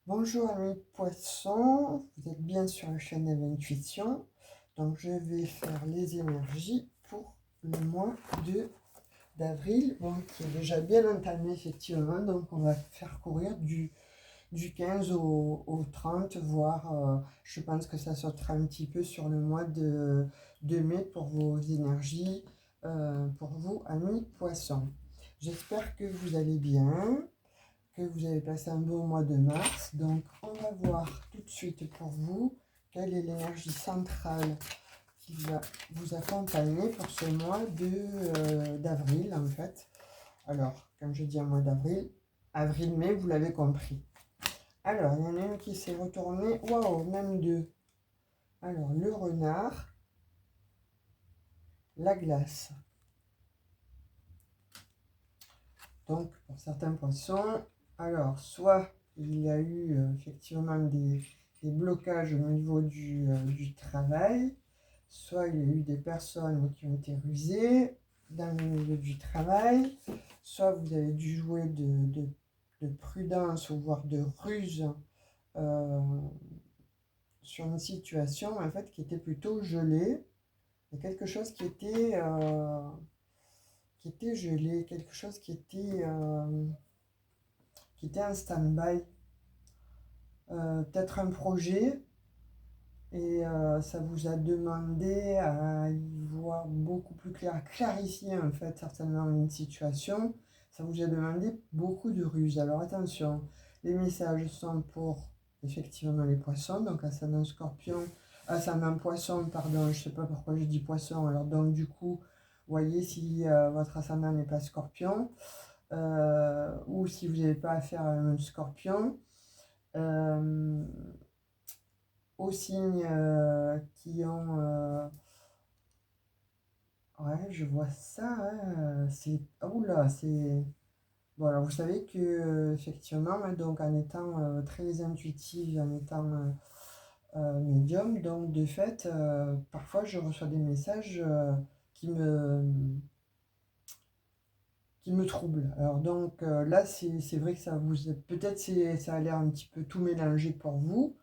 Bonjour amis poissons, vous êtes bien sur la chaîne de l'intuition. Donc je vais faire les énergies pour le mois d'avril, bon, qui est déjà bien entamé effectivement. Donc on va faire courir du 15 au 30, voire je pense que ça sautera un petit peu sur le mois de mai pour vos énergies, pour vous amis poissons. J'espère que vous allez bien, que vous avez passé un bon mois de mars. Donc, on va voir tout de suite pour vous quelle est l'énergie centrale qui va vous accompagner pour ce mois d'avril, en fait. Alors, comme je dis un mois d'avril, avril-mai, vous l'avez compris. Alors, il y en a une qui s'est retournée. Waouh, même deux. Alors, le renard, la glace. Donc, pour certains poissons, alors, soit il y a eu effectivement des blocages au niveau du travail, soit il y a eu des personnes qui ont été rusées dans le milieu du travail, soit vous avez dû jouer de prudence ou voire de ruse euh, sur une situation en fait qui était plutôt gelée. Il y a quelque chose qui était gelé, quelque chose qui était en stand-by. Peut-être un projet, et ça vous a demandé à y voir beaucoup plus clair, à clarifier en fait certainement une situation. Ça vous a demandé beaucoup de ruse. Alors attention, les messages sont pour effectivement les poissons, donc ascendant scorpion, ascendant poisson, pardon, je sais pas pourquoi je dis poisson. Alors donc du coup, voyez si votre ascendant n'est pas scorpion, ou si vous n'avez pas affaire à un scorpion. Euh, aux signes qui ont... ouais, je vois ça, hein, c'est... Oh là, c'est... Bon, alors vous savez que, effectivement, hein, donc en étant très intuitive, en étant médium, donc de fait, parfois je reçois des messages qui me, qui me troublent. Alors donc là, c'est vrai que ça vous... Peut-être ça a l'air un petit peu tout mélangé pour vous.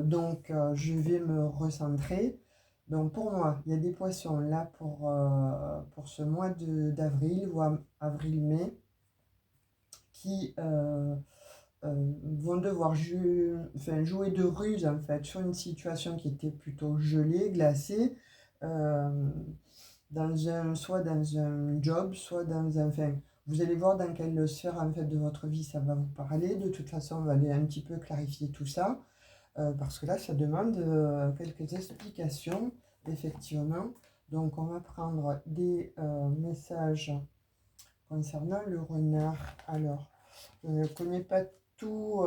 Donc, je vais me recentrer. Donc, pour moi, il y a des poissons là pour ce mois d'avril ou avril-mai qui vont devoir jouer de ruse en fait sur une situation qui était plutôt gelée, glacée, euh, soit dans un job, soit dans un... Enfin, vous allez voir dans quelle sphère en fait de votre vie ça va vous parler. De toute façon, on va aller un petit peu clarifier tout ça. Parce que là, ça demande quelques explications, effectivement. Donc, on va prendre des messages concernant le renard. Alors, je ne connais pas tout,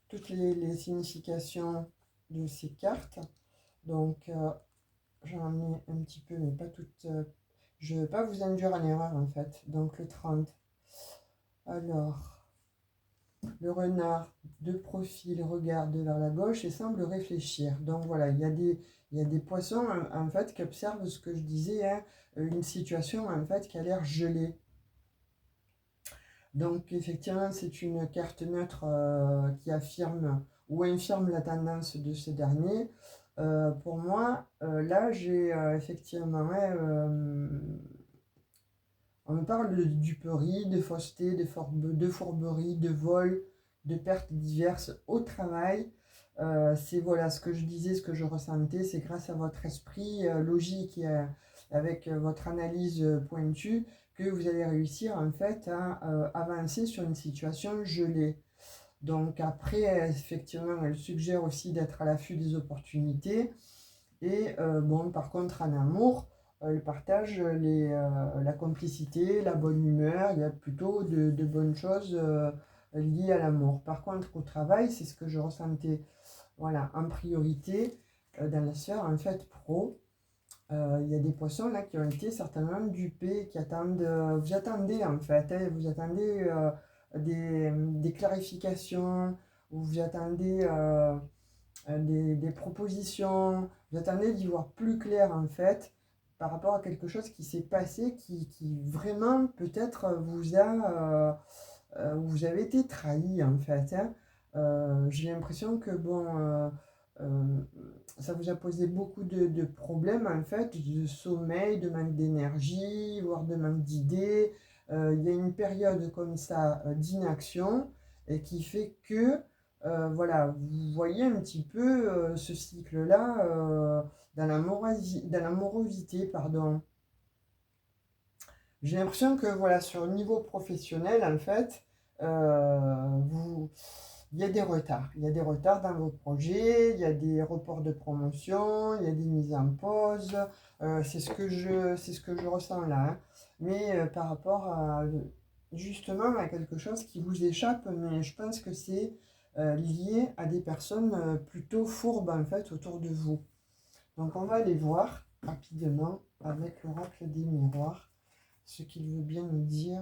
toutes les significations de ces cartes. Donc, j'en ai un petit peu, mais pas toutes. Je ne vais pas vous induire en erreur, en fait. Donc, le 30. Alors, le renard de profil regarde vers la gauche et semble réfléchir. Donc voilà, il y a des poissons en fait qui observent ce que je disais, hein, une situation en fait qui a l'air gelée. Donc effectivement, c'est une carte neutre qui affirme ou infirme la tendance de ce dernier. Pour moi, là, j'ai effectivement, ouais, on me parle de duperie, de fausseté, de fourberie, de vol, de pertes diverses au travail. C'est voilà ce que je disais, ce que je ressentais, c'est grâce à votre esprit logique et avec votre analyse pointue que vous allez réussir en fait à avancer sur une situation gelée. Donc après, effectivement, elle suggère aussi d'être à l'affût des opportunités. Et bon, par contre, en amour, le partage, la complicité, la bonne humeur, il y a plutôt de bonnes choses liées à l'amour. Par contre, au travail, c'est ce que je ressentais, voilà, en priorité dans la sphère en fait pro. Il y a des poissons là qui ont été certainement dupés, qui attendent, vous attendez en fait, hein, vous attendez des clarifications, vous attendez des propositions, vous attendez d'y voir plus clair en fait par rapport à quelque chose qui s'est passé, qui vraiment peut-être vous avez été trahi en fait, hein. J'ai l'impression que bon, ça vous a posé beaucoup de problèmes en fait, de sommeil, de manque d'énergie, voire de manque d'idées. Il y a une période comme ça d'inaction et qui fait que voilà, vous voyez un petit peu ce cycle-là dans la morosité, pardon. J'ai l'impression que voilà, sur le niveau professionnel, en fait, vous, il y a des retards. Il y a des retards dans vos projets, il y a des reports de promotion, il y a des mises en pause. C'est ce que je ressens là, hein. Mais par rapport à justement à quelque chose qui vous échappe, mais je pense que c'est lié à des personnes plutôt fourbes en fait autour de vous. Donc on va aller voir rapidement avec l'oracle des miroirs ce qu'il veut bien nous dire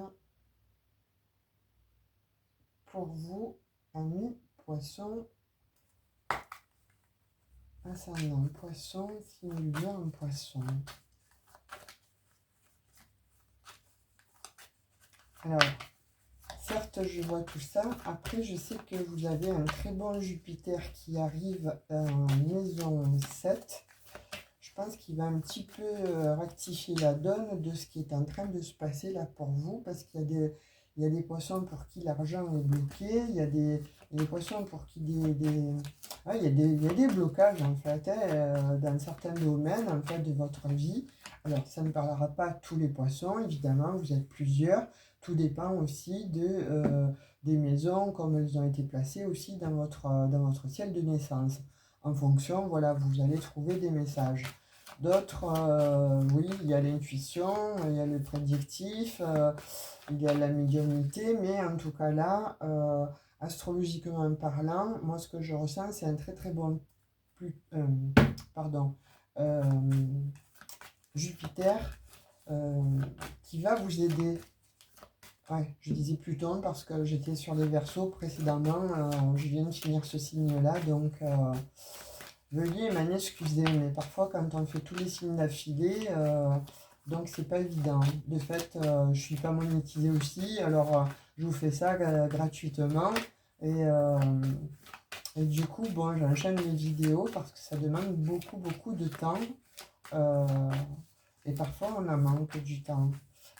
pour vous, amis poissons, ascendant poisson, signe bien en poisson. Alors, certes, je vois tout ça. Après, je sais que vous avez un très bon Jupiter qui arrive en maison 7. Je pense qu'il va un petit peu rectifier la donne de ce qui est en train de se passer là pour vous, parce qu'il y a des poissons pour qui l'argent est bloqué, il y a des poissons pour qui ouais, il y a des blocages en fait, hein, dans certains domaines en fait de votre vie. Alors ça ne parlera pas à tous les poissons, évidemment, vous êtes plusieurs, tout dépend aussi des maisons, comme elles ont été placées aussi dans votre ciel de naissance. En fonction, voilà, vous allez trouver des messages. D'autres, oui, il y a l'intuition, il y a le prédictif, il y a la médiumnité, mais en tout cas là, astrologiquement parlant, moi ce que je ressens, c'est un très très bon pardon, euh, Jupiter qui va vous aider. Ouais, je disais Pluton parce que j'étais sur les Verseaux précédemment, je viens de finir ce signe-là, donc veuillez m'en excuser, mais parfois quand on fait tous les signes d'affilée, donc c'est pas évident. De fait, je suis pas monétisée aussi, alors je vous fais ça gratuitement. Et, euh, et du coup, bon, j'enchaîne les vidéos parce que ça demande beaucoup, beaucoup de temps. euh, et parfois, on en manque du temps.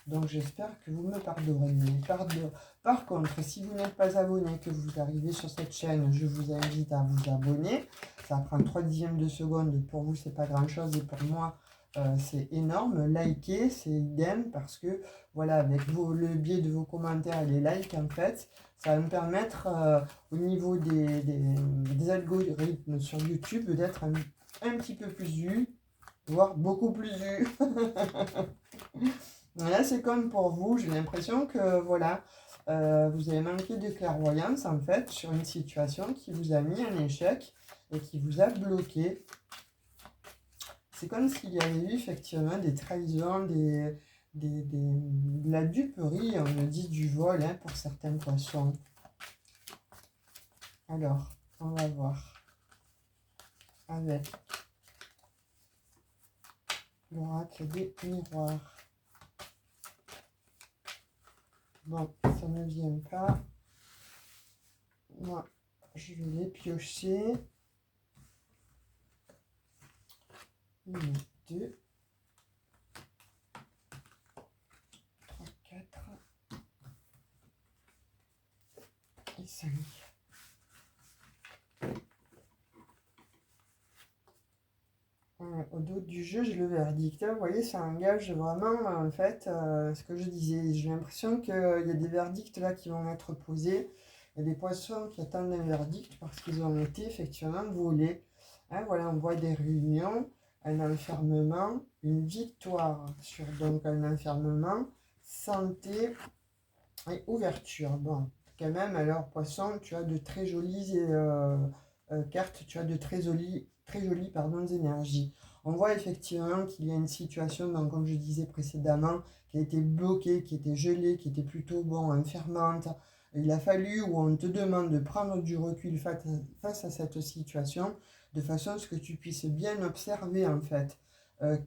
Donc j'espère que vous me pardonnerez. Par contre, si vous n'êtes pas abonné, que vous arrivez sur cette chaîne, je vous invite à vous abonner. Ça prend 3 dixièmes de seconde. Pour vous, c'est pas grand chose. Et pour moi, c'est énorme. Liker, c'est idem parce que, voilà, avec le biais de vos commentaires et les likes, en fait, ça va me permettre, au niveau des algorithmes sur YouTube, d'être un petit peu plus vu, voire beaucoup plus vu. Là, c'est comme pour vous, j'ai l'impression que voilà, vous avez manqué de clairvoyance en fait sur une situation qui vous a mis en échec et qui vous a bloqué. C'est comme s'il y avait eu effectivement des trahisons, de la duperie, on me dit du vol hein, pour certains poissons. Alors, on va voir avec l'oracle des miroirs. Bon, ça ne vient pas. Moi, je vais les piocher. 1, 2, 3, 4 et 5. Au dos du jeu, j'ai le verdict. Vous voyez, ça engage vraiment, en fait, ce que je disais. J'ai l'impression qu'il y a des verdicts là qui vont être posés. Il y a des poissons qui attendent un verdict parce qu'ils ont été effectivement volés. Hein, voilà, on voit des réunions, un enfermement, une victoire sur donc un enfermement, santé et ouverture. Bon, quand même, alors poisson, tu as de très jolies cartes, tu as de très jolies pardon, énergies. On voit effectivement qu'il y a une situation, donc, comme je disais précédemment, qui a été bloquée, qui était gelée, qui était plutôt bon, enfermante. Il a fallu, ou on te demande de prendre du recul face à cette situation, de façon à ce que tu puisses bien observer en fait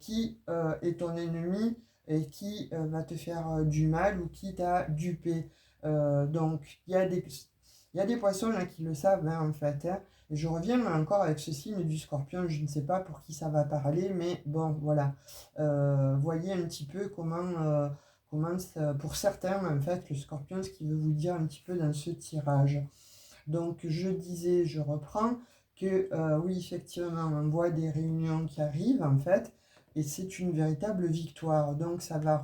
qui est ton ennemi et qui va te faire du mal ou qui t'a dupé. Donc, il y a des poissons là qui le savent, hein, en fait. Hein. Et je reviens encore avec ce signe du scorpion. Je ne sais pas pour qui ça va parler, mais bon, voilà. Voyez un petit peu comment pour certains, en fait, le scorpion, ce qu'il veut vous dire un petit peu dans ce tirage. Donc, je disais, je reprends, que oui, effectivement, on voit des réunions qui arrivent, en fait, et c'est une véritable victoire. Donc, ça va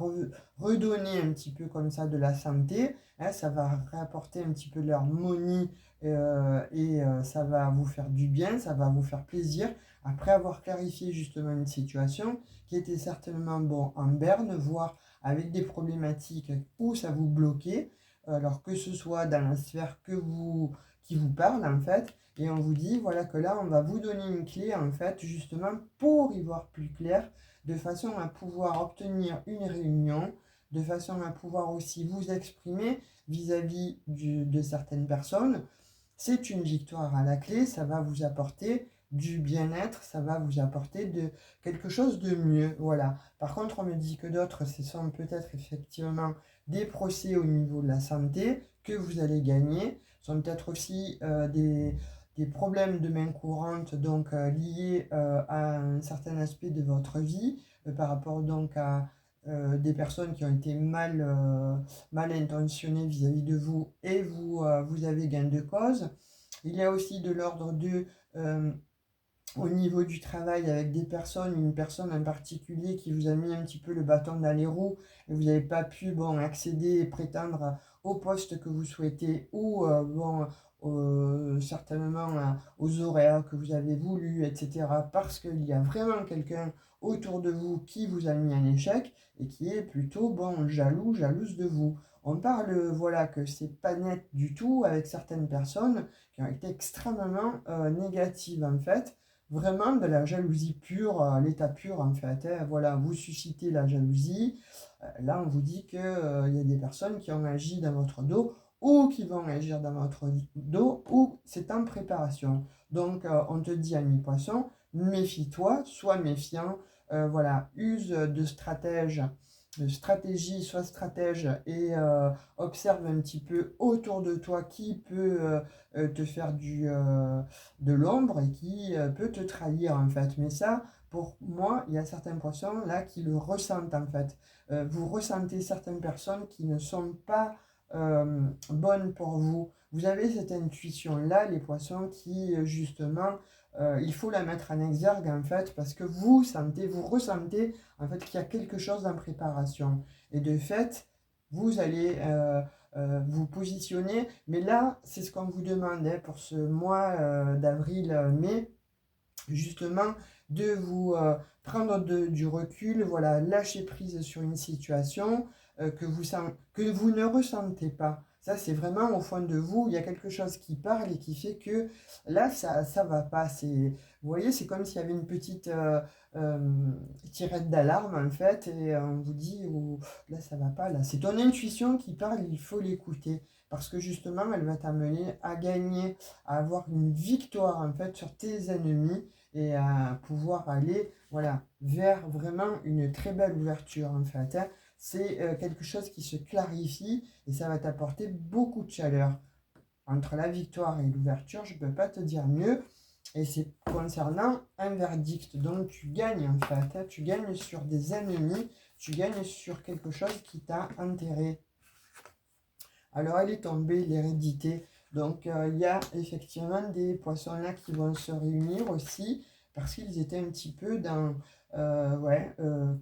redonner un petit peu comme ça de la santé, hein, ça va rapporter un petit peu de l'harmonie ça va vous faire du bien, ça va vous faire plaisir. Après avoir clarifié justement une situation qui était certainement bon, en berne, voire avec des problématiques où ça vous bloquait, alors que ce soit dans la sphère qui vous parle en fait, et on vous dit voilà que là on va vous donner une clé en fait justement pour y voir plus clair, de façon à pouvoir obtenir une réunion, de façon à pouvoir aussi vous exprimer vis-à-vis de certaines personnes. C'est une victoire à la clé, ça va vous apporter du bien-être, ça va vous apporter quelque chose de mieux. Voilà. Par contre, on me dit que d'autres, ce sont peut-être effectivement des procès au niveau de la santé que vous allez gagner. Ce sont peut-être aussi des problèmes de main courante, donc liés à un certain aspect de votre vie, par rapport donc à des personnes qui ont été mal intentionnées vis-à-vis de vous et vous avez gain de cause. Il y a aussi de l'ordre euh, au niveau du travail avec des personnes, une personne en particulier qui vous a mis un petit peu le bâton dans les roues et vous n'avez pas pu accéder et prétendre au poste que vous souhaitez ou certainement aux horaires que vous avez voulu, etc. Parce qu'il y a vraiment quelqu'un autour de vous qui vous a mis en échec et qui est plutôt jalouse de vous. On parle, voilà, que c'est pas net du tout avec certaines personnes qui ont été extrêmement négatives en fait. Vraiment de la jalousie pure, l'état pur en fait. Hein. Voilà, vous suscitez la jalousie. Là, on vous dit qu'il y a des personnes qui ont agi dans votre dos ou qui vont agir dans votre dos ou c'est en préparation. Donc, on te dit, ami poisson, méfie-toi, sois méfiant. Voilà, use de stratégie, sois stratège et observe un petit peu autour de toi qui peut te faire de l'ombre et qui peut te trahir en fait. Mais ça, pour moi, il y a certains poissons là qui le ressentent en fait. Vous ressentez certaines personnes qui ne sont pas bonnes pour vous. Vous avez cette intuition-là, les poissons, qui justement, il faut la mettre en exergue en fait, parce que vous ressentez en fait qu'il y a quelque chose en préparation. Et de fait, vous allez vous positionner. Mais là, c'est ce qu'on vous demandait pour ce mois d'avril-mai, justement, de vous prendre du recul, voilà, lâcher prise sur une situation que vous ne ressentez pas. Ça, c'est vraiment au fond de vous, il y a quelque chose qui parle et qui fait que là, ça va pas. Vous voyez, c'est comme s'il y avait une petite tirette d'alarme, en fait, et on vous dit, oh, là, ça va pas, là. C'est ton intuition qui parle, il faut l'écouter. Parce que justement, elle va t'amener à gagner, à avoir une victoire, en fait, sur tes ennemis et à pouvoir aller voilà, vers vraiment une très belle ouverture en fait. Hein. C'est quelque chose qui se clarifie et ça va t'apporter beaucoup de chaleur. Entre la victoire et l'ouverture, je ne peux pas te dire mieux. Et c'est concernant un verdict. Donc tu gagnes en fait. Hein. Tu gagnes sur des ennemis, tu gagnes sur quelque chose qui t'a enterré. Alors elle est tombée, l'hérédité. Donc il y a effectivement des poissons là qui vont se réunir aussi parce qu'ils étaient un petit peu dans...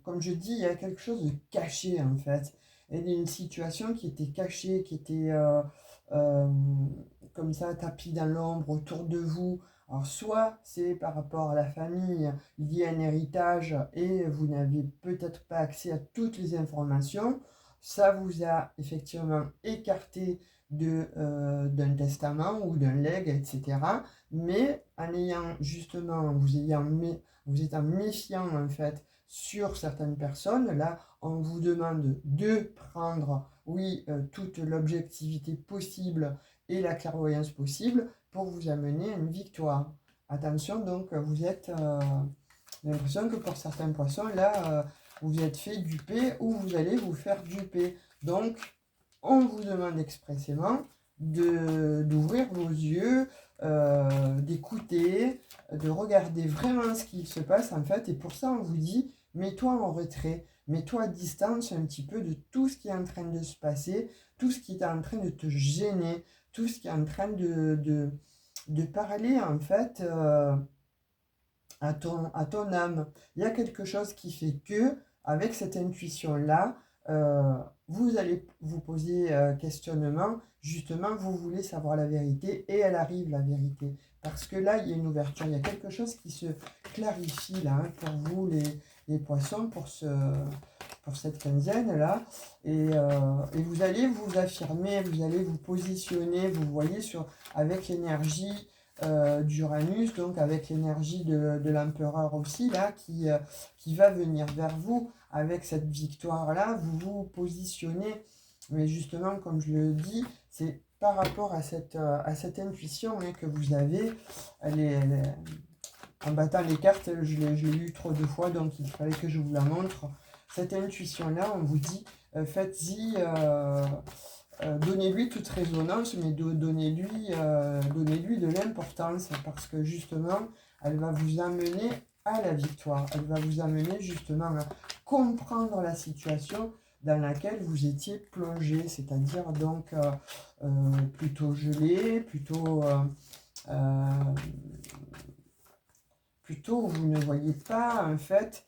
comme je dis, il y a quelque chose de caché en fait. Et une situation qui était cachée, qui était euh, comme ça, tapis dans l'ombre autour de vous. Alors soit c'est par rapport à la famille, lié à un héritage et vous n'avez peut-être pas accès à toutes les informations, ça vous a effectivement écarté d'un testament ou d'un legs, etc. Mais en ayant justement, vous êtes en méfiant en fait sur certaines personnes, là on vous demande de prendre, oui, toute l'objectivité possible et la clairvoyance possible pour vous amener à une victoire. Attention donc, j'ai l'impression que pour certains poissons, là, vous êtes fait duper ou vous allez vous faire duper. Donc, on vous demande expressément d'ouvrir vos yeux, d'écouter, de regarder vraiment ce qui se passe en fait. Et pour ça, on vous dit, mets-toi en retrait, mets-toi à distance un petit peu de tout ce qui est en train de se passer, tout ce qui est en train de te gêner, tout ce qui est en train de parler en fait à ton âme. Il y a quelque chose qui fait que, avec cette intuition-là, vous allez vous poser questionnement. Justement, vous voulez savoir la vérité et elle arrive, la vérité. Parce que là, il y a une ouverture, il y a quelque chose qui se clarifie là, hein, pour vous, les poissons, pour cette quinzaine-là. Et vous allez vous affirmer, vous allez vous positionner, vous voyez, avec l'énergie d'Uranus, donc avec l'énergie de l'empereur aussi, là, qui va venir vers vous avec cette victoire-là, vous vous positionnez, mais justement, comme je le dis, c'est par rapport à cette intuition hein, que vous avez, en battant les cartes, je l'ai lu trop de fois, donc il fallait que je vous la montre. Cette intuition-là, on vous dit, faites-y... donnez-lui toute résonance, mais donnez-lui de l'importance, parce que justement, elle va vous amener à la victoire. Elle va vous amener justement à comprendre la situation dans laquelle vous étiez plongé, c'est-à-dire donc plutôt gelé, plutôt vous ne voyez pas en fait.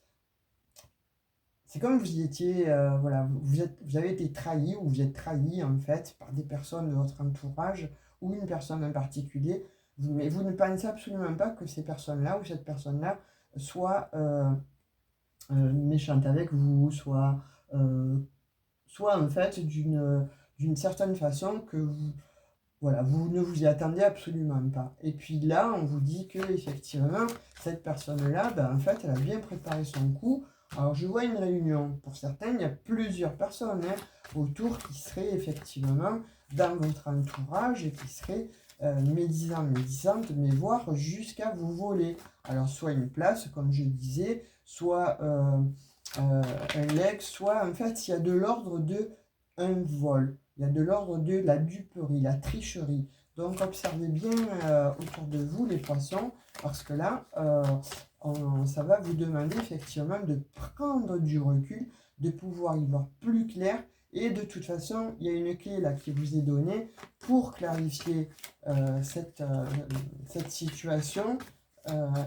C'est comme vous y étiez, voilà, vous avez été trahi ou vous êtes trahi en fait par des personnes de votre entourage ou une personne en particulier, mais vous ne pensez absolument pas que ces personnes-là ou cette personne-là soit méchante avec vous, soit en fait d'une certaine façon que vous, voilà, vous ne vous y attendez absolument pas. Et puis là, on vous dit que effectivement, cette personne-là, ben, en fait, elle a bien préparé son coup. Alors, je vois une réunion. Pour certains, il y a plusieurs personnes hein, autour qui seraient effectivement dans votre entourage et qui seraient médisantes, mais voire jusqu'à vous voler. Alors, soit une place, comme je disais, soit un leg, soit en fait, il y a de l'ordre de un vol. Il y a de l'ordre de la duperie, la tricherie. Donc observez bien autour de vous les poissons, parce que là, ça va vous demander effectivement de prendre du recul, de pouvoir y voir plus clair. Et de toute façon, il y a une clé là qui vous est donnée pour clarifier cette situation.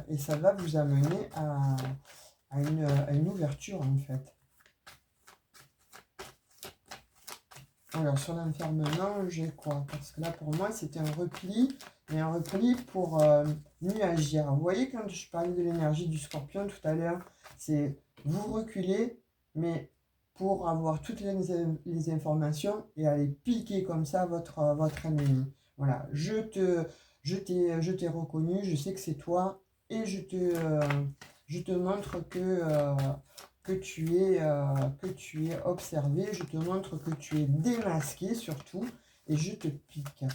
Et ça va vous amener à une ouverture en fait. Alors, sur l'enfermement, j'ai quoi? Parce que là, pour moi, c'était un repli, mais un repli pour mieux agir. Vous voyez, quand je parlais de l'énergie du scorpion tout à l'heure, c'est vous reculer, mais pour avoir toutes les informations et aller piquer comme ça votre ennemi. Voilà, je t'ai reconnu, je sais que c'est toi, et je te montre que tu es observé, je te montre que tu es démasqué surtout, et je te pique.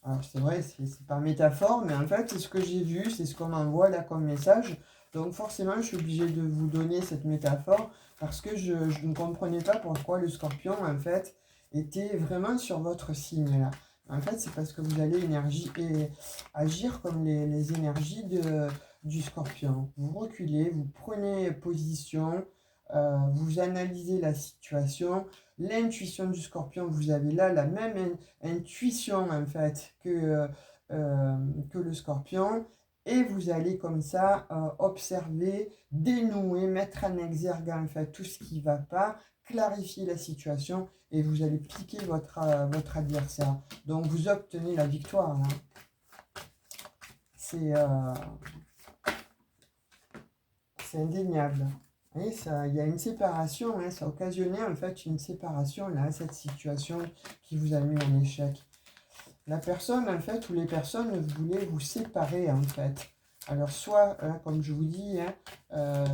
Alors c'est vrai, c'est par métaphore, mais en fait c'est ce que j'ai vu, c'est ce qu'on m'envoie là comme message. Donc forcément je suis obligé de vous donner cette métaphore, parce que je ne comprenais pas pourquoi le scorpion en fait était vraiment sur votre signe là. En fait c'est parce que vous allez agir comme les énergies du scorpion. Vous reculez, vous prenez position, vous analysez la situation. L'intuition du scorpion, vous avez là la même intuition en fait que le scorpion. Et vous allez comme ça observer, dénouer, mettre en exergue en fait tout ce qui ne va pas, clarifier la situation et vous allez piquer votre adversaire. Donc vous obtenez la victoire. Hein. C'est indéniable. Et ça, il y a une séparation, hein, ça a occasionné en fait une séparation, là, cette situation qui vous a mis en échec. La personne, en fait, ou les personnes voulaient vous séparer, en fait. Alors, soit, hein, comme je vous dis, hein,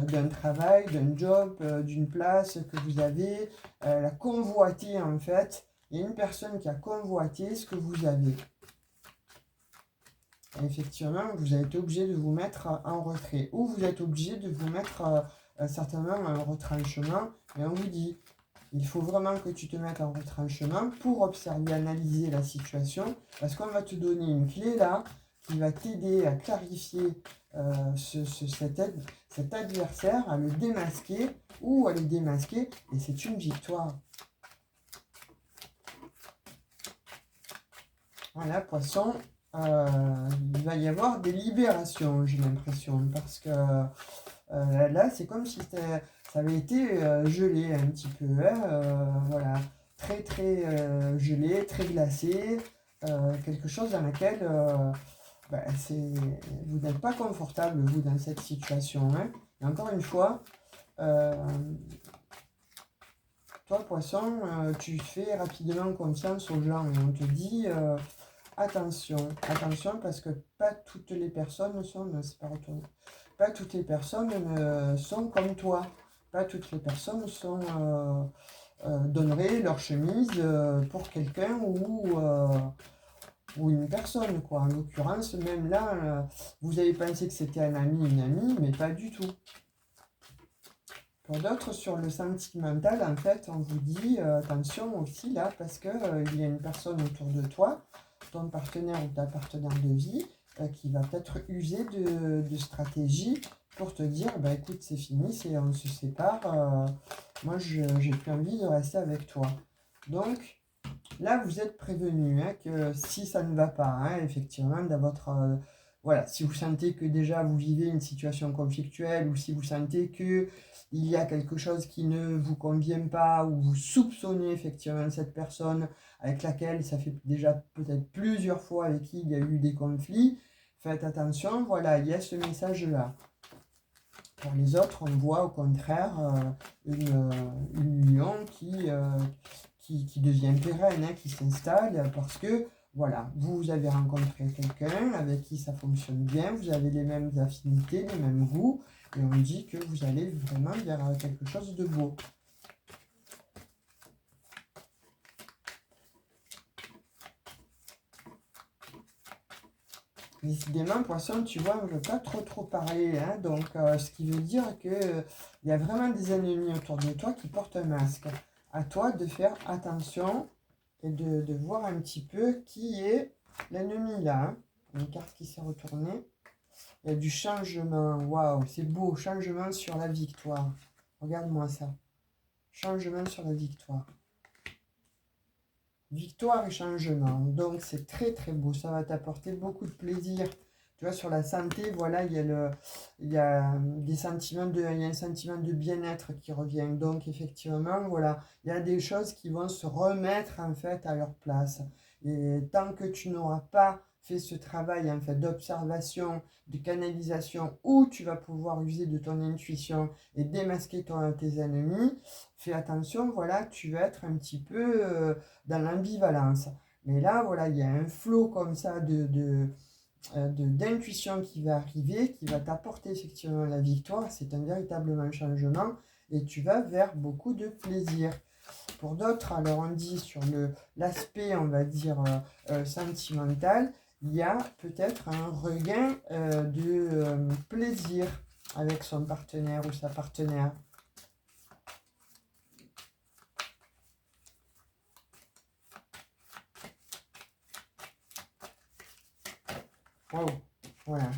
d'un travail, d'un job, d'une place que vous avez, la convoiter, en fait. Il y a une personne qui a convoité ce que vous avez. Et effectivement, vous avez été obligé de vous mettre en retrait. Ou vous êtes obligé de vous mettre certainement un retranchement, Et on vous dit, il faut vraiment que tu te mettes en retranchement pour observer, analyser la situation, parce qu'on va te donner une clé là qui va t'aider à clarifier cet adversaire, à le démasquer ou à le démasquer, et c'est une victoire. Voilà, poisson, il va y avoir des libérations, j'ai l'impression, parce que là, c'est comme si ça avait été gelé un petit peu, hein, voilà, très très gelé, très glacé, quelque chose dans laquelle ben, vous n'êtes pas confortable, vous, dans cette situation. Hein. Et encore une fois, toi, poisson, tu fais rapidement confiance aux gens et on te dit attention, attention, parce que pas toutes les personnes sont, non, c'est pas retourné. Pas toutes les personnes sont comme toi. Pas toutes les personnes donneraient leur chemise pour quelqu'un ou une personne, quoi. En l'occurrence, même là, vous avez pensé que c'était un ami, une amie, mais pas du tout. Pour d'autres, sur le sentimental, en fait, on vous dit attention aussi là, parce que il y a une personne autour de toi, ton partenaire ou ta partenaire de vie, qui va peut-être user de stratégie pour te dire, bah écoute, c'est fini, on se sépare, moi j'ai plus envie de rester avec toi. Donc là, vous êtes prévenu hein, que si ça ne va pas, hein, effectivement, dans votre... voilà, si vous sentez que déjà vous vivez une situation conflictuelle ou si vous sentez que il y a quelque chose qui ne vous convient pas ou vous soupçonnez effectivement cette personne avec laquelle ça fait déjà peut-être plusieurs fois avec qui il y a eu des conflits, faites attention, voilà, il y a ce message-là. Pour les autres, on voit au contraire une union qui devient pérenne, hein, qui s'installe parce que voilà, vous avez rencontré quelqu'un avec qui ça fonctionne bien, vous avez les mêmes affinités, les mêmes goûts, et on dit que vous allez vraiment vers quelque chose de beau. Décidément, poisson, tu vois, on ne veut pas trop parler, hein, donc ce qui veut dire que il y a vraiment des ennemis autour de toi qui portent un masque. À toi de faire attention et de voir un petit peu qui est l'ennemi là. Hein. Une carte qui s'est retournée. Il y a du changement. Waouh, c'est beau. Changement sur la victoire. Regarde-moi ça. Changement sur la victoire. Victoire et changement. Donc, c'est très, très beau. Ça va t'apporter beaucoup de plaisir. Tu vois, sur la santé, voilà, il y a des sentiments il y a un sentiment de bien-être qui revient. Donc, effectivement, voilà, il y a des choses qui vont se remettre, en fait, à leur place. Et tant que tu n'auras pas fait ce travail, en fait, d'observation, de canalisation, où tu vas pouvoir user de ton intuition et démasquer tes ennemis, fais attention, voilà, tu vas être un petit peu dans l'ambivalence. Mais là, voilà, il y a un flot comme ça d'intuition qui va arriver, qui va t'apporter effectivement la victoire. C'est un véritable changement et tu vas vers beaucoup de plaisir. Pour d'autres, alors on dit sur l'aspect, on va dire, sentimental, il y a peut-être un regain de plaisir avec son partenaire ou sa partenaire. Wow, voilà.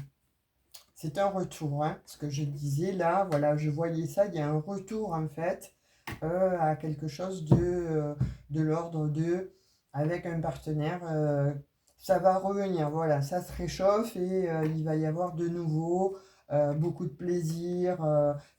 C'est un retour, hein, ce que je disais là, voilà, je voyais ça, il y a un retour en fait à quelque chose de l'ordre de, avec un partenaire, ça va revenir, voilà, ça se réchauffe et il va y avoir de nouveau beaucoup de plaisir,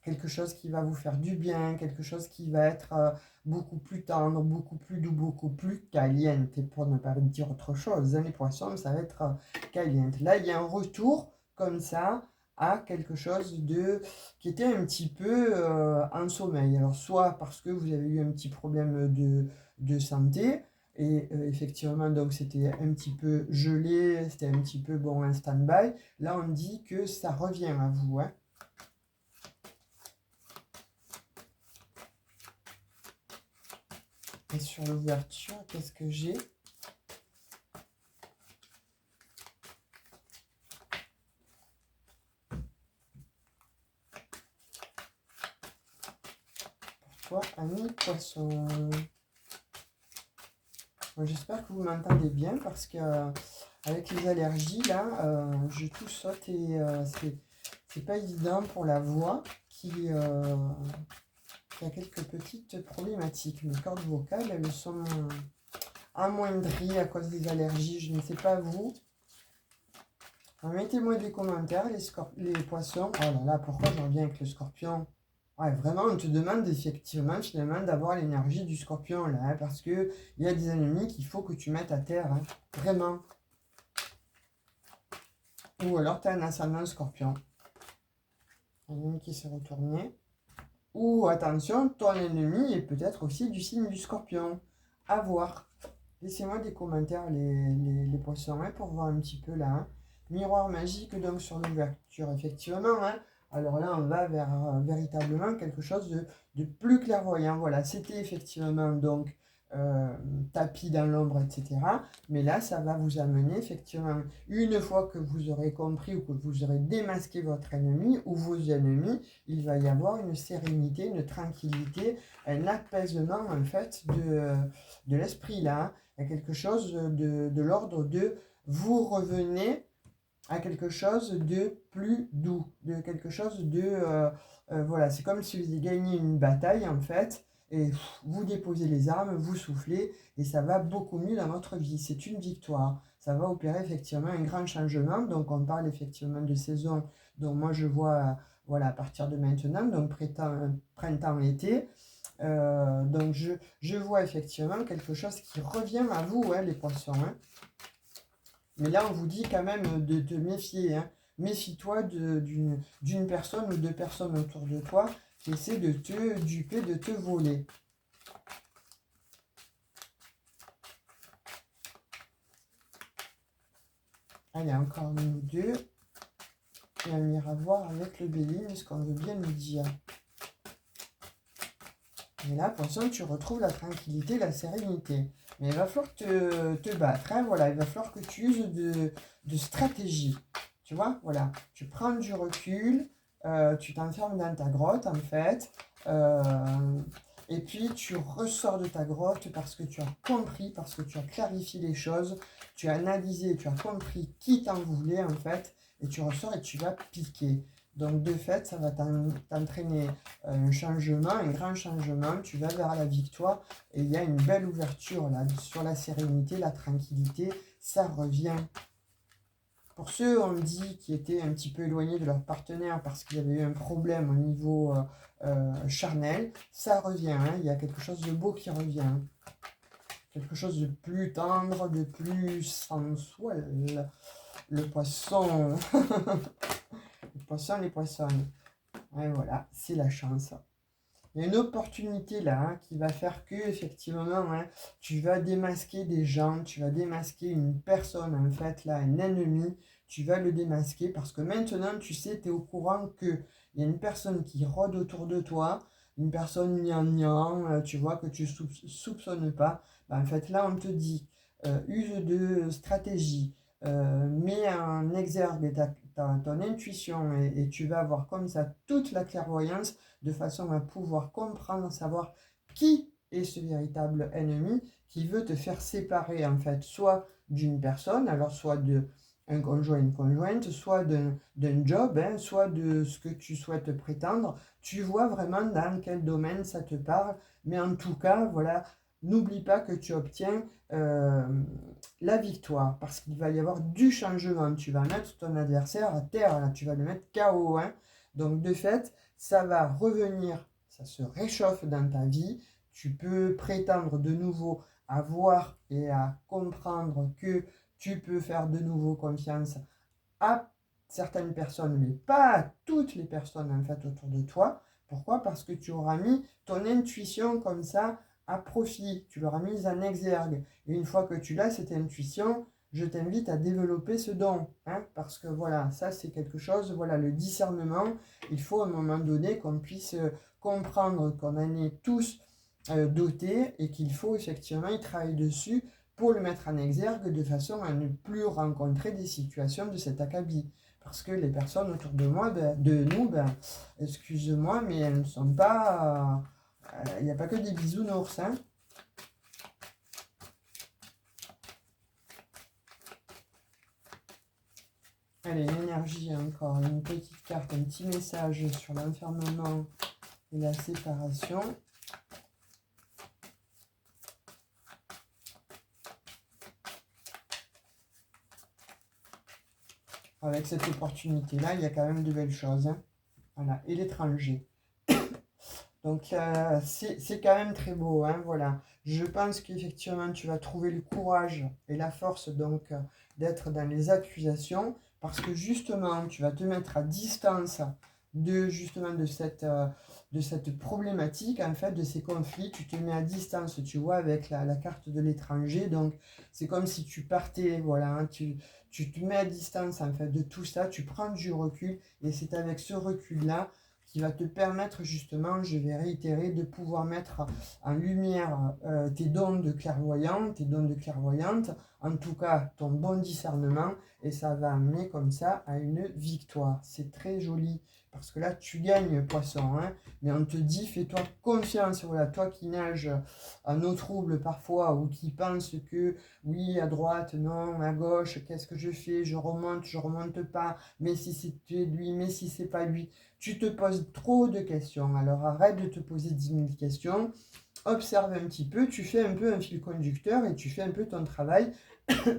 quelque chose qui va vous faire du bien, quelque chose qui va être beaucoup plus tendre, beaucoup plus doux, beaucoup plus caliente, pour ne pas dire autre chose, hein, les poissons, ça va être caliente. Là, il y a un retour comme ça à quelque chose qui était un petit peu en sommeil. Alors, soit parce que vous avez eu un petit problème de santé, et effectivement, donc c'était un petit peu gelé, c'était un petit peu bon, un stand-by. Là, on dit que ça revient à vous. Hein. Et sur l'ouverture, qu'est-ce que j'ai ? toi, ami poisson. J'espère que vous m'entendez bien parce que avec les allergies, là, je tout saute et c'est pas évident pour la voix qui a quelques petites problématiques. Mes cordes vocales, elles sont amoindries à cause des allergies. Je ne sais pas vous. Mettez-moi des commentaires, les poissons. Oh là là, pourquoi je reviens avec le scorpion? Ouais, vraiment, on te demande effectivement, je te demande d'avoir l'énergie du scorpion là, hein, parce que il y a des ennemis qu'il faut que tu mettes à terre, hein, vraiment. Ou alors tu as un ascendant scorpion. Un ennemi qui s'est retourné. Ou attention, ton ennemi est peut-être aussi du signe du scorpion. À voir. Laissez-moi des commentaires, les poissons, hein, pour voir un petit peu là. Hein. Miroir magique donc sur l'ouverture, effectivement. Hein. Alors là, on va vers véritablement quelque chose de plus clairvoyant. Voilà, c'était effectivement donc tapis dans l'ombre, etc. Mais là, ça va vous amener effectivement, une fois que vous aurez compris ou que vous aurez démasqué votre ennemi ou vos ennemis, il va y avoir une sérénité, une tranquillité, un apaisement en fait de l'esprit là. Hein. Il y a quelque chose de l'ordre de vous revenez à quelque chose de plus doux, de quelque chose de... voilà, c'est comme si vous gagnez une bataille en fait, et vous déposez les armes, vous soufflez, et ça va beaucoup mieux dans votre vie. C'est une victoire. Ça va opérer effectivement un grand changement. Donc on parle effectivement de saison. Donc moi je vois, voilà, à partir de maintenant, donc printemps, été. Donc je vois effectivement quelque chose qui revient à vous, hein, les poissons. Hein. Mais là, on vous dit quand même de te méfier. Hein. Méfie-toi d'une personne ou de personnes autour de toi qui essaient de te duper, de te voler. Allez, encore nous deux. Et on ira voir avec le Béline ce qu'on veut bien nous dire. Et là, attention, tu retrouves la tranquillité, la sérénité. Mais il va falloir te battre. Hein, voilà, il va falloir que tu uses de stratégie. Tu vois, voilà. Tu prends du recul, tu t'enfermes dans ta grotte, en fait. Et puis, tu ressors de ta grotte parce que tu as compris, parce que tu as clarifié les choses. Tu as analysé, tu as compris qui t'en voulait, en fait. Et tu ressors et tu vas piquer. Donc, de fait, ça va t'entraîner un changement, un grand changement. Tu vas vers la victoire et il y a une belle ouverture là sur la sérénité, la tranquillité. Ça revient. Pour ceux, on dit, qui étaient un petit peu éloignés de leur partenaire parce qu'il y avait eu un problème au niveau charnel, ça revient. Hein. Il y a quelque chose de beau qui revient. Quelque chose de plus tendre, de plus sensuel. Le poisson. Les poissons. Et voilà, c'est la chance. Il y a une opportunité là hein, qui va faire que, effectivement, hein, tu vas démasquer des gens, tu vas démasquer une personne, en fait, là, un ennemi, tu vas le démasquer parce que maintenant, tu sais, tu es au courant qu'il y a une personne qui rôde autour de toi, une personne gnangnan, tu vois, que tu soupçonnes pas. Ben, en fait, là, on te dit, use de stratégie, mets en exergue ton intuition et tu vas avoir comme ça toute la clairvoyance de façon à pouvoir comprendre, savoir qui est ce véritable ennemi qui veut te faire séparer en fait soit d'une personne, alors soit de un conjoint, une conjointe, soit d'un job, hein, soit de ce que tu souhaites prétendre. Tu vois vraiment dans quel domaine ça te parle, mais en tout cas, voilà, n'oublie pas que tu obtiens la victoire, parce qu'il va y avoir du changement. Tu vas mettre ton adversaire à terre, là, tu vas le mettre KO. Hein. Donc de fait, ça va revenir, ça se réchauffe dans ta vie. Tu peux prétendre de nouveau à voir et à comprendre que tu peux faire de nouveau confiance à certaines personnes, mais pas à toutes les personnes en fait autour de toi. Pourquoi? Parce que tu auras mis ton intuition comme ça à profit, tu l'auras mise en exergue. Et une fois que tu l'as, cette intuition, je t'invite à développer ce don. Hein, parce que voilà, ça c'est quelque chose, voilà, le discernement, il faut à un moment donné qu'on puisse comprendre qu'on en est tous dotés et qu'il faut effectivement y travailler dessus pour le mettre en exergue de façon à ne plus rencontrer des situations de cet acabit. Parce que les personnes autour de moi, de nous, excuse-moi, mais elles ne sont pas il n'y a pas que des bisounours, hein. Allez, l'énergie encore, une petite carte, un petit message sur l'enfermement et la séparation. Avec cette opportunité-là, il y a quand même de belles choses, hein. Voilà, et l'étranger. Donc, c'est quand même très beau, hein, voilà. Je pense qu'effectivement, tu vas trouver le courage et la force, donc, d'être dans les accusations, parce que, justement, tu vas te mettre à distance justement, de cette problématique, en fait, de ces conflits. Tu te mets à distance, tu vois, avec la carte de l'étranger. Donc, c'est comme si tu partais, voilà, hein, tu te mets à distance, en fait, de tout ça. Tu prends du recul, et c'est avec ce recul-là qui va te permettre justement, je vais réitérer, de pouvoir mettre en lumière tes dons de clairvoyant, tes dons de clairvoyante, en tout cas ton bon discernement, et ça va amener comme ça à une victoire. C'est très joli, parce que là tu gagnes, poisson, hein, mais on te dit, fais-toi confiance, voilà, toi qui nages en eau trouble parfois, ou qui pense que oui, à droite, non, à gauche, qu'est-ce que je remonte pas, mais si c'est lui, mais si c'est pas lui. Tu te poses trop de questions, alors arrête de te poser 10 000 questions, observe un petit peu, tu fais un peu un fil conducteur et tu fais un peu ton travail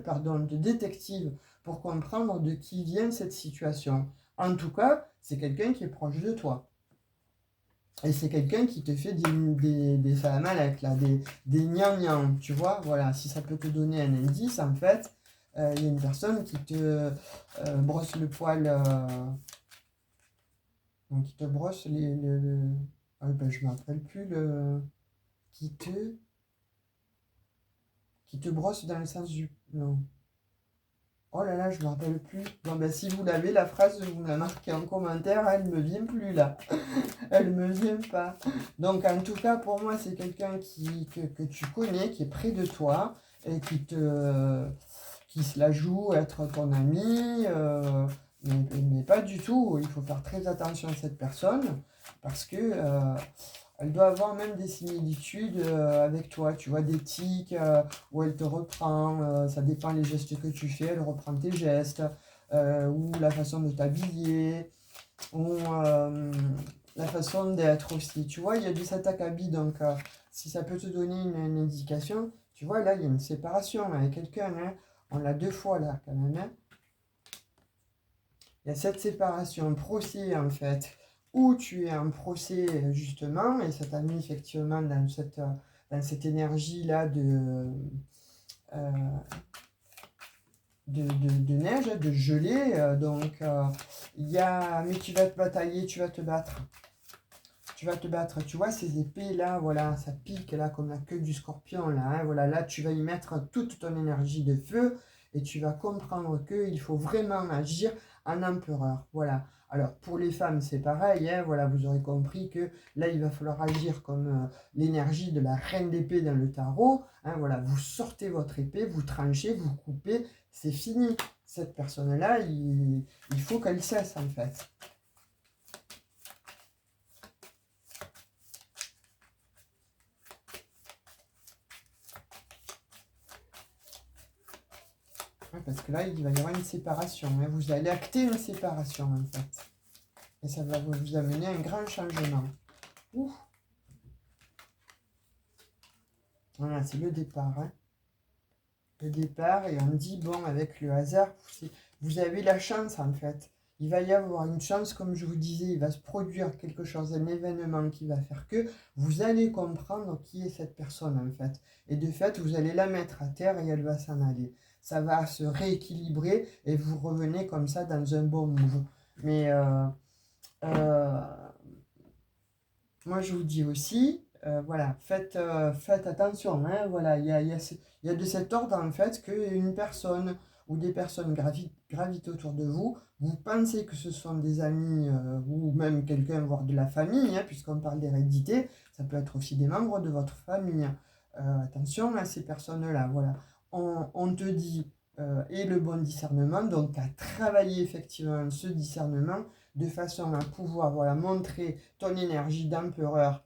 pardon, de détective pour comprendre de qui vient cette situation. En tout cas, c'est quelqu'un qui est proche de toi. Et c'est quelqu'un qui te fait des salamalek, là, des gnang-gnang, tu vois, voilà, si ça peut te donner un indice, en fait, il y a une personne qui te brosse le poil... donc, qui te brosse ah, ben, je ne me rappelle plus Qui te... Qui te brosse dans le sens du... Non. Oh là là, je ne me rappelle plus. Bon, ben, si vous l'avez, la phrase, vous me la marquez en commentaire, elle ne me vient plus, là. Elle ne me vient pas. Donc, en tout cas, pour moi, c'est quelqu'un que tu connais, qui est près de toi, et qui se la joue être ton ami, mais pas du tout. Il faut faire très attention à cette personne, parce que elle doit avoir même des similitudes avec toi. Tu vois, des tics où elle te reprend, ça dépend les gestes que tu fais, elle reprend tes gestes, ou la façon de t'habiller, ou la façon d'être aussi. Tu vois, il y a du cet acabit, donc si ça peut te donner une indication, tu vois, là, il y a une séparation avec quelqu'un, hein. On l'a 2 fois là, quand même, hein. Il y a cette séparation, un procès en fait, où tu es en procès justement, et ça t'a mis effectivement dans cette énergie-là euh, de neige, de gelée. Donc, mais tu vas te batailler, tu vas te battre. Tu vas te battre, tu vois, ces épées-là, voilà, ça pique là comme la queue du scorpion, là, hein, voilà, là, tu vas y mettre toute ton énergie de feu, et tu vas comprendre qu'il faut vraiment agir en empereur, voilà. Alors, pour les femmes, c'est pareil, hein, voilà, vous aurez compris que là, il va falloir agir comme l'énergie de la reine d'épée dans le tarot, hein, voilà, vous sortez votre épée, vous tranchez, vous coupez, c'est fini. Cette personne-là, il faut qu'elle cesse, en fait. Parce que là, il va y avoir une séparation, hein. Vous allez acter une séparation, en fait. Et ça va vous amener un grand changement. Ouh. Voilà, c'est le départ, hein. Le départ, et on dit, bon, avec le hasard, vous avez la chance, en fait. Il va y avoir une chance, comme je vous disais, il va se produire quelque chose, un événement qui va faire que vous allez comprendre qui est cette personne, en fait. Et de fait, vous allez la mettre à terre et elle va s'en aller. Ça va se rééquilibrer et vous revenez comme ça dans un bon move. Mais euh, moi, je vous dis aussi, voilà, faites attention, hein, voilà, il y a de cet ordre, en fait, qu'une personne ou des personnes gravitent autour de vous, vous pensez que ce sont des amis ou même quelqu'un, voire de la famille, hein, puisqu'on parle d'hérédité, ça peut être aussi des membres de votre famille. Attention à ces personnes-là, voilà. On te dit, et le bon discernement, donc à travailler effectivement ce discernement, de façon à pouvoir, voilà, montrer ton énergie d'empereur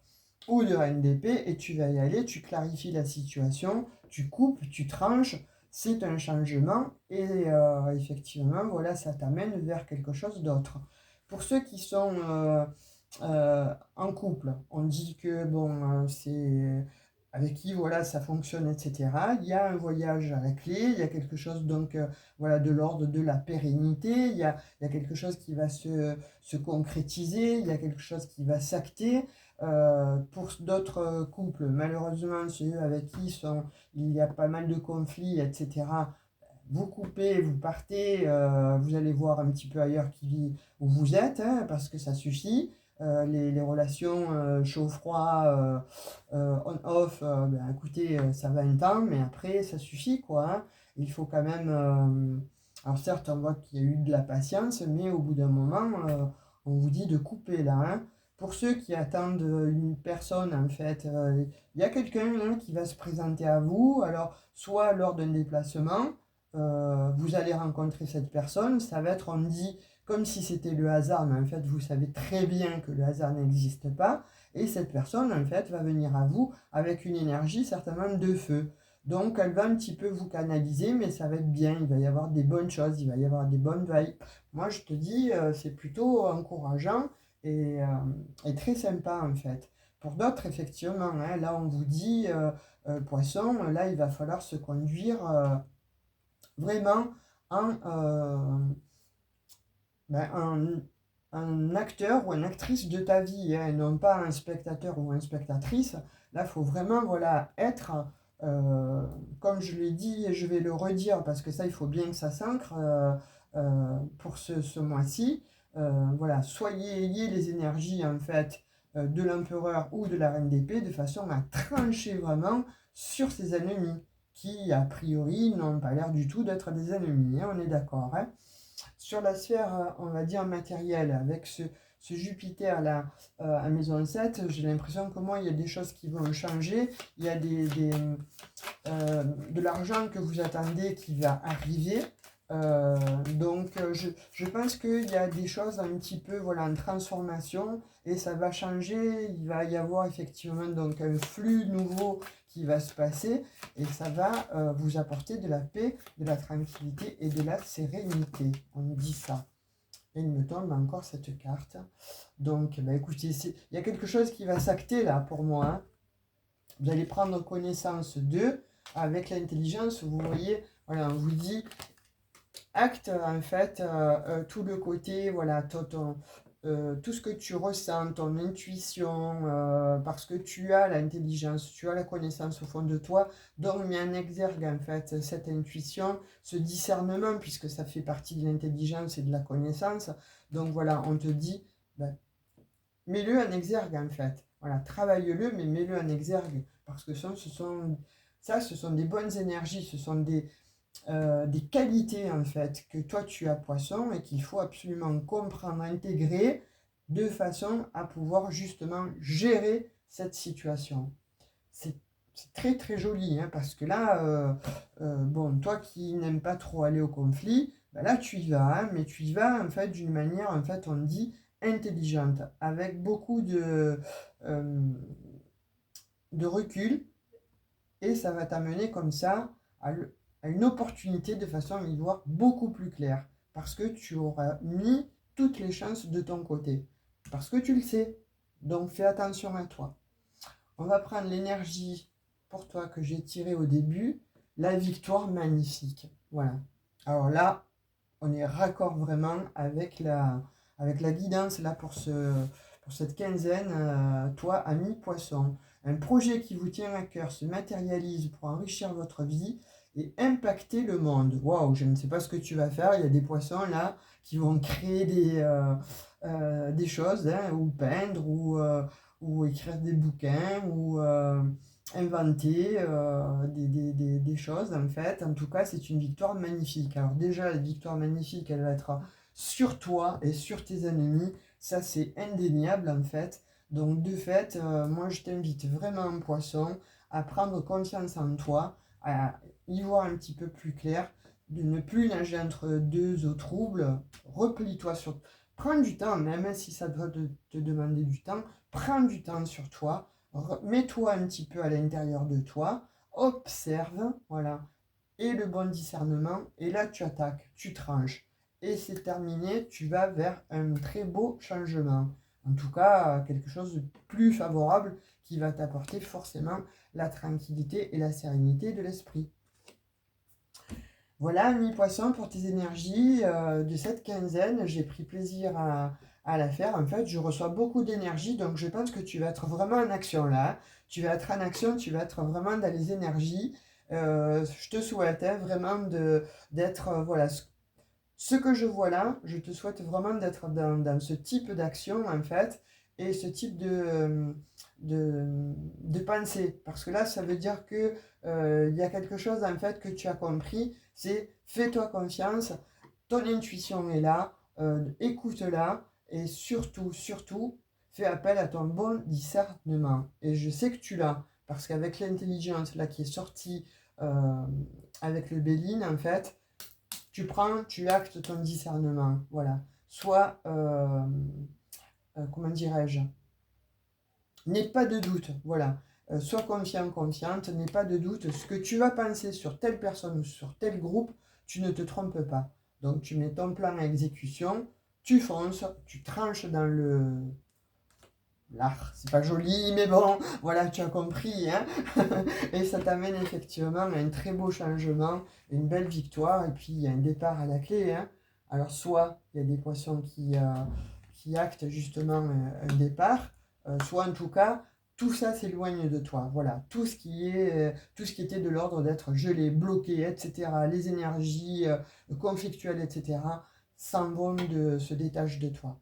ou de reine d'épée, et tu vas y aller, tu clarifies la situation, tu coupes, tu tranches, c'est un changement, et effectivement, voilà, ça t'amène vers quelque chose d'autre. Pour ceux qui sont en couple, on dit que bon, c'est avec qui voilà ça fonctionne, etc. Il y a un voyage à la clé, il y a quelque chose donc voilà de l'ordre de la pérennité, il y a quelque chose qui va se concrétiser, il y a quelque chose qui va s'acter. Pour d'autres couples, malheureusement, ceux avec qui il y a pas mal de conflits, etc. Vous coupez, vous partez, vous allez voir un petit peu ailleurs où vous êtes, hein, parce que ça suffit. Les relations chaud-froid, on-off, ben, écoutez, ça va un temps, mais après, ça suffit, quoi. Hein. Il faut quand même... alors certes, on voit qu'il y a eu de la patience, mais au bout d'un moment, on vous dit de couper là. Hein. Pour ceux qui attendent une personne, en fait, il y a quelqu'un hein, qui va se présenter à vous. Alors, soit lors d'un déplacement, vous allez rencontrer cette personne, ça va être, on dit, comme si c'était le hasard, mais en fait, vous savez très bien que le hasard n'existe pas, et cette personne, en fait, va venir à vous avec une énergie certainement de feu. Donc, elle va un petit peu vous canaliser, mais ça va être bien, il va y avoir des bonnes choses, il va y avoir des bonnes vibes. Moi, je te dis, c'est plutôt encourageant et, euh, et très sympa, en fait. Pour d'autres, effectivement, hein, là, on vous dit, poisson, là, il va falloir se conduire vraiment en, ben, un acteur ou une actrice de ta vie, hein, et non pas un spectateur ou une spectatrice. Là, il faut vraiment voilà, être, euh, comme je l'ai dit et je vais le redire parce que ça, il faut bien que ça s'ancre pour ce mois-ci. Voilà, ayez les énergies en fait de l'empereur ou de la reine d'épée de façon à trancher vraiment sur ses ennemis qui, a priori, n'ont pas l'air du tout d'être des ennemis, hein, on est d'accord. Hein. Sur la sphère, on va dire, matérielle, avec ce Jupiter là à maison 7, j'ai l'impression que moi, il y a des choses qui vont changer. Il y a de l'argent que vous attendez qui va arriver. Je pense qu'il y a des choses un petit peu voilà, en transformation et ça va changer. Il va y avoir effectivement donc un flux nouveau qui va se passer et ça va vous apporter de la paix, de la tranquillité et de la sérénité. On dit ça. Et il me tombe encore cette carte. Donc, bah, écoutez, il y a quelque chose qui va s'acter là pour moi. Hein. Vous allez prendre connaissance d'eux avec l'intelligence. Vous voyez, voilà, on vous dit acte en fait tout le côté, voilà, tout ce que tu ressens, ton intuition, parce que tu as l'intelligence, tu as la connaissance au fond de toi, donc met en exergue en fait cette intuition, ce discernement, puisque ça fait partie de l'intelligence et de la connaissance. Donc voilà, on te dit, ben, mets-le en exergue en fait. Voilà, travaille-le, mais mets-le en exergue, parce que ce sont des bonnes énergies, ce sont des qualités en fait que toi tu as poisson et qu'il faut absolument comprendre, intégrer de façon à pouvoir justement gérer cette situation. C'est très très joli hein, parce que là, bon, toi qui n'aimes pas trop aller au conflit, ben là tu y vas, hein, mais tu y vas en fait d'une manière, en fait on dit intelligente, avec beaucoup de recul et ça va t'amener comme ça à une opportunité de façon à y voir beaucoup plus clair. Parce que tu auras mis toutes les chances de ton côté. Parce que tu le sais. Donc fais attention à toi. On va prendre l'énergie pour toi que j'ai tirée au début. La victoire magnifique. Voilà. Alors là, on est raccord vraiment avec la guidance là pour cette quinzaine. Toi, ami poisson. Un projet qui vous tient à cœur se matérialise pour enrichir votre vie et impacter le monde. Waouh, je ne sais pas ce que tu vas faire. Il y a des poissons là qui vont créer des choses, hein, ou peindre, ou écrire des bouquins, ou inventer des choses en fait. En tout cas, c'est une victoire magnifique. Alors déjà, la victoire magnifique, elle va être sur toi et sur tes ennemis. Ça, c'est indéniable en fait. Donc de fait, moi je t'invite vraiment en poisson à prendre confiance en toi, à y voir un petit peu plus clair, de ne plus nager entre deux eaux troubles. Replie-toi sur... Prends du temps, même si ça doit te demander du temps, prends du temps sur toi, Mets-toi un petit peu à l'intérieur de toi, observe, voilà, et le bon discernement, et là tu attaques, tu tranches. Et c'est terminé, tu vas vers un très beau changement. En tout cas, quelque chose de plus favorable qui va t'apporter forcément la tranquillité et la sérénité de l'esprit. Voilà, mi-poisson pour tes énergies de cette quinzaine. J'ai pris plaisir à la faire. En fait, je reçois beaucoup d'énergie, donc je pense que tu vas être vraiment en action là. Tu vas être en action, tu vas être vraiment dans les énergies. Je te souhaite vraiment d'être, voilà, ce que je vois là, je te souhaite vraiment d'être dans ce type d'action, en fait, et ce type de pensée. Parce que là, ça veut dire que il y a quelque chose, en fait, que tu as compris, c'est fais-toi confiance, ton intuition est là, écoute-la, et surtout, surtout, fais appel à ton bon discernement. Et je sais que tu l'as, parce qu'avec l'intelligence là qui est sortie avec le Béline, en fait, tu prends, tu actes ton discernement. Voilà. Soit, comment dirais-je, n'aie pas de doute. Voilà. Sois confiant, confiante, n'aie pas de doute. Ce que tu vas penser sur telle personne ou sur tel groupe, tu ne te trompes pas. Donc, tu mets ton plan à exécution, tu fonces, tu tranches dans le. L'art, c'est pas joli, mais bon, voilà, tu as compris, hein. Et ça t'amène effectivement à un très beau changement, une belle victoire, et puis il y a un départ à la clé, hein. Alors, soit il y a des poissons qui actent justement un départ, soit en tout cas, tout ça s'éloigne de toi. Voilà, tout ce qui était de l'ordre d'être gelé, bloqué, etc., les énergies conflictuelles, etc., s'en vont se détachent de toi.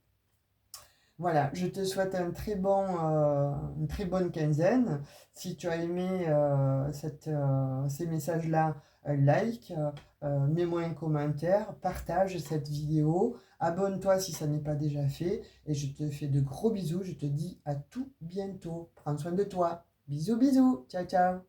Voilà, je te souhaite une très bonne quinzaine. Si tu as aimé ces messages-là, like, mets-moi un commentaire, partage cette vidéo, abonne-toi si ça n'est pas déjà fait. Et je te fais de gros bisous. Je te dis à tout bientôt. Prends soin de toi. Bisous, bisous. Ciao, ciao.